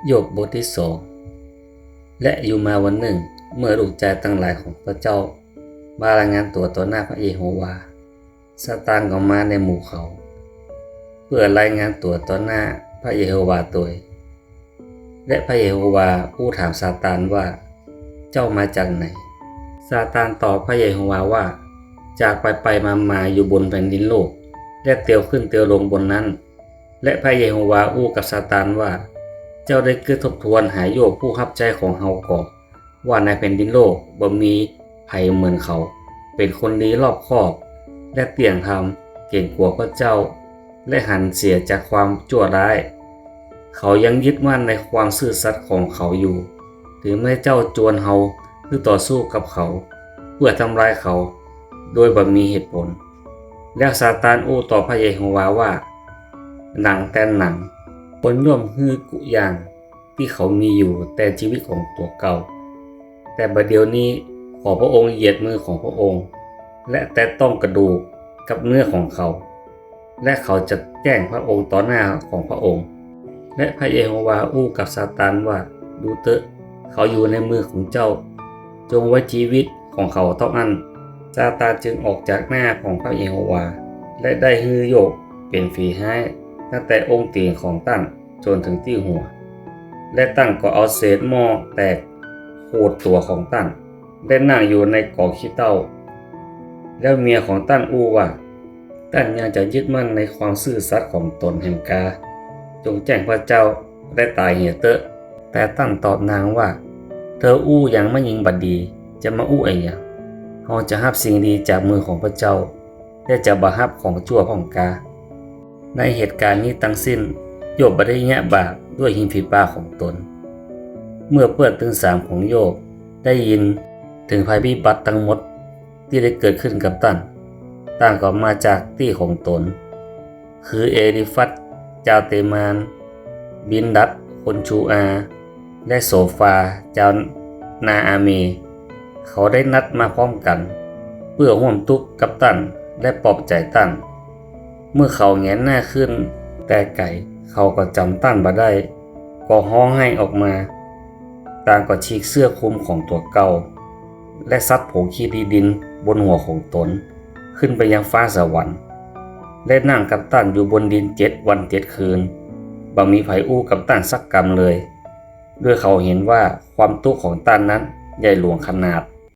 โยบบทที่สองและอยู่มาวันหนึ่งเมื่อลูกชายทั้งหลายของพระเจ้ามารายงานตัวต่อหน้าพระเยโฮวาซาตานก็มาในหมู่เขาเพื่อรายงานตัวต่อหน้าพระเยโฮวาโดยและพระเยโฮวาผู้ถามซาตานว่าเจ้ามาจากไหนซาตานตอบพระเยโฮวาว่าจากไปมาอยู่บนแผ่นดินโลกและเตียวขึ้นเตียวลงบนนั้นและพระเยโฮวาอู้กับซาตานว่าเจ้าได้ทบทวนหาโยบผู้รับใจของเฮาก่อนว่าในแผ่นดินโลกบ่มีไผเหมือนเขาเป็นคนดีรอบคอบและเตี่ยงธรรมเก่งกว่าพระเจ้าและหันเสียจากความชั่วร้ายเขายังยึดมั่นในความซื่อสัตย์ของเขาอยู่ถึงแม้เจ้าจวนเฮาคือต่อสู้กับเขาเพื่อทำลายเขาโดยบ่มีเหตุผลแล้วซาตานอู้ต่อพระเยโฮวาว่าหนังแต่หนังคนย่อมฮือกุอย่างที่เขามีอยู่แต่ชีวิตของตัวเก่าแต่บัดเดี๋ยวนี้ขอพระองค์เหยียดมือของพระองค์และแตะต้องกระดูกกับเนื้อของเขาและเขาจะแจ้งพระองค์ต่อหน้าของพระองค์และพระเยโฮวาอู้กับซาตานว่าดูเถอะเขาอยู่ในมือของเจ้าจงไว้ชีวิตของเขาเท่านั้นซาตานจึงออกจากหน้าของพระเยโฮวาและได้ฮือโยกเป็นฝีให้ตั้งแต่องค์ตีนของตั้งจนถึงที่หัวและตั้งก็เอาเศษหม้อแตกโขดตัวของตั้งได้นั่งอยู่ในกอขี้เต้าแล้วเมียของตั้งอู้ว่าตั้งยังจะยึดมั่นในความซื่อสัตย์ของตนแห่งกาจงแจ้งพระเจ้าได้ตายเหียเตอะแต่ตั้งตอบนางว่าเธออู้ยังไม่ยิงบัดดีจะมาอู้ไอ้หยังเฮาจะรับสิ่งดีจากมือของพระเจ้าและจะบ่รับของชั่วของกาในเหตุการณ์นี้ทั้งสิ้นโยบบ่ได้แยะบาปด้วยหินฝีปากของตนเมื่อเปื้อนถึงสามของโยบได้ยินถึงภัยพิบัติทั้งหมดที่ได้เกิดขึ้นกับตั้งก็มาจากที่ของตนคือเอลิฟัตเจ้าเตมานบินดัดคนชูอาและโซฟาเจ้านาอาเมเขาได้นัดมาพร้อมกันเพื่อร่วมทุกข์กับตั้งและปลอบใจตั้งเมื่อเขาแงนหน้าขึ้นแต่ไก่เขาก็จำตั้งบ่ได้ก็ห้องให้ออกมาต่างก็ฉีกเสื้อคลุมของตัวเก่าและซัดผงขี้ดินบนหัวของตนขึ้นไปยังฟ้าสวรรค์และนั่งกับตั้งอยู่บนดิน7 วัน 7 คืนบ่มีไผอู้กับตั้งสักกรรมเลยด้วยเขาเห็นว่าความทุกข์ของตั้งนั้นใหญ่หลวงขนาด